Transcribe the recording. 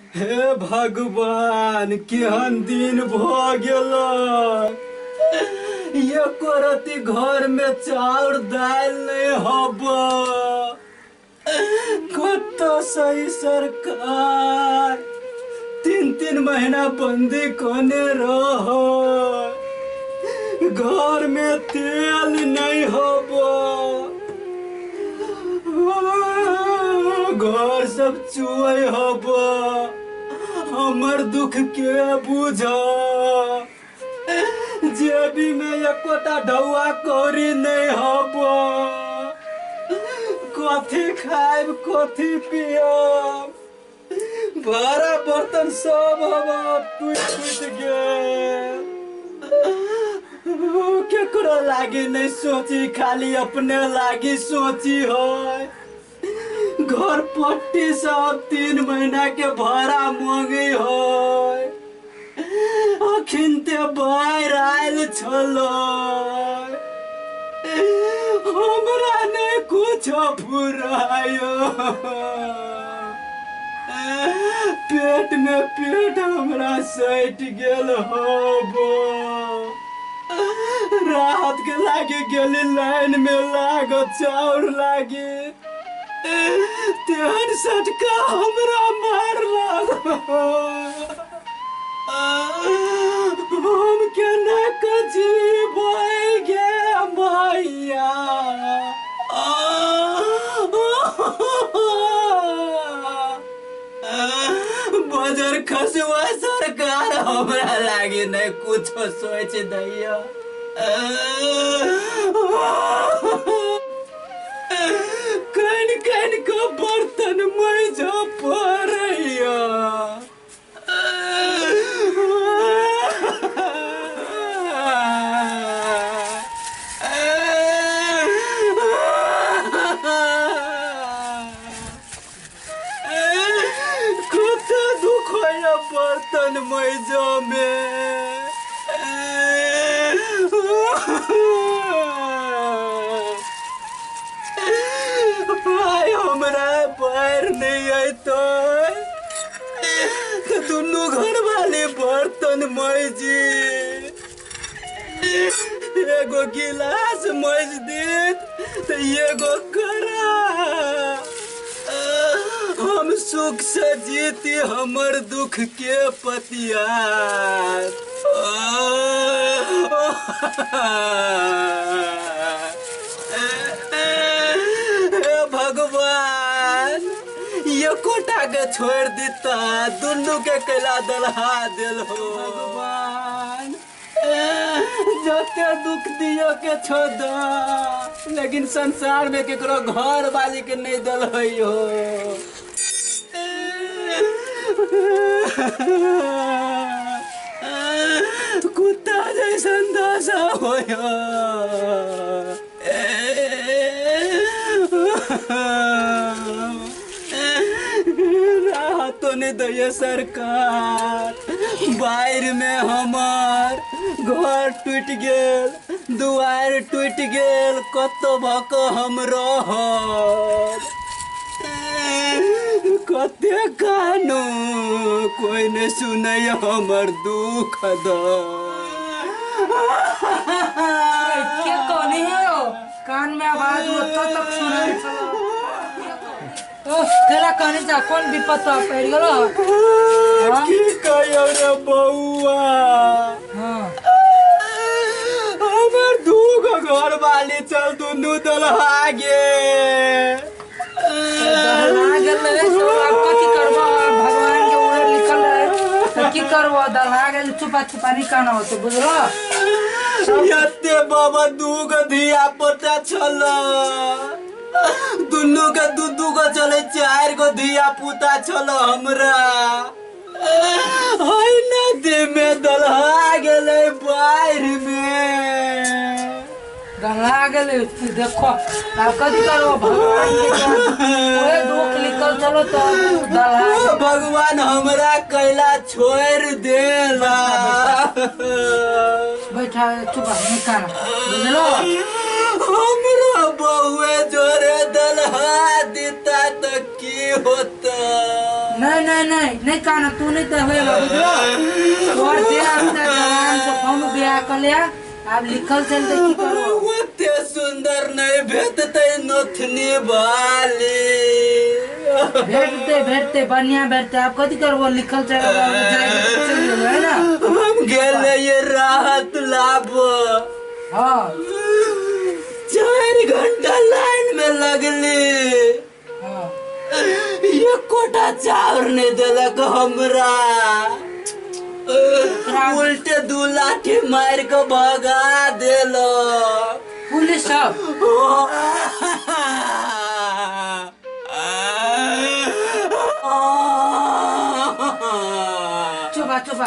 हे भगवान केहन दिन भ गेल। एको रति घर में चाउर दाल नहीं हब। कत सही सरकार 3-3 महीना बंदी कोने रह। घर में तेल नहीं हब। घर सब चुए हब। हमर दुख के बुझ। जेबी में एकोटा ढौआ कौड़ी नहीं हब। कथी खाइब कथी पियब। भाड़ा बर्तन सब हवा टूट गेल। केकरो लागी नहीं सोची खाली अपने लागी सोची है। घर पट्टी सब 3 महीना के भाड़ा मांगे है। अखिनते बाहर आयल छलो। हमरा नहीं कुछ फुरायो। पेट में पेट हमरा सट गेल हबो। राहत के लागे गेली लाइन में लाग चाउर लागे। तेहन सटका हमरा मारल। हम केना के जीबै गे मैया। बजर खसुआ सरकार हमरा लागे नहीं कुछ सोच दैया। कन कन का बर्तन मैजा पड़ैया। कत दुख है बर्तन मैजा में। हमरा बाहर नहीं आई तो दुनू घर वाले बर्तन मैजी। एगो गिलास मैज देत तो एगो करा। हम सुख से जीती हमर दुख के पतियार। भगवान ये कोटा के छोड़ देता दुनू के कैला दलहा दिल हो। भगवान जते दुख दियो के छोड़ लेकिन संसार में केकरो घर वाली के नहीं दल हो। कुत्ता जैसन दशा हो। राहतो ने दैया सरकार। बाहर में हमार घर टूट गेल दुआर टूट गेल। कतो भक हम रहब। कते कानो कोई ने सुनै हमर दुख क्या कहनी है कान में आवाज होता तक सुनाई चलो। तेरा कहनी जा कौन विपत पड़ गेलो। की कहियो रे बउआ। हां हमर दूगो घर वाली चल दुनू दलहा गे। दलहा गेल रे सब कथि करबो भगवान के उड़े लिखल रहे तो की करबो। दलहा गेल छुपा छुपा निकाना होते बुझलो। यते बाबा दूगो धिया पुता छलो। दुनू के दू गो चले 4 गो धिया पुता छलो हमरा। हाय नदी में दलहा गेले बाहर में। दलहा गेले देखो अब कथि करबो भगवान के ओए दुख लिखल चलो तो दलहा। भगवान हमरा कैला छोड़ देला। बैठा चुप निकाना बुझलो। हमरा बहुए जोरे दलहा देता तो की नहीं होता। नहीं नहीं नहीं नहीं कहना तू नहीं तो होएगा बुझलो तोर दे अपना जवान से कौन बियाह कर लिया अब लिखल चल दे की करो ओते सुंदर नहीं भेटते नथनी वाली। भेटते बढ़िया भेटते आप कथी करबो लिखल चल चल है ना हम गेले ये राहत लाबो। हां 4 घंटा लाइन में लगली। हां ये कोटा चावर नहीं दिलक हमरा। उल्टे 2 लाठी मार के भगा देलो पुलिस सब चुप चुप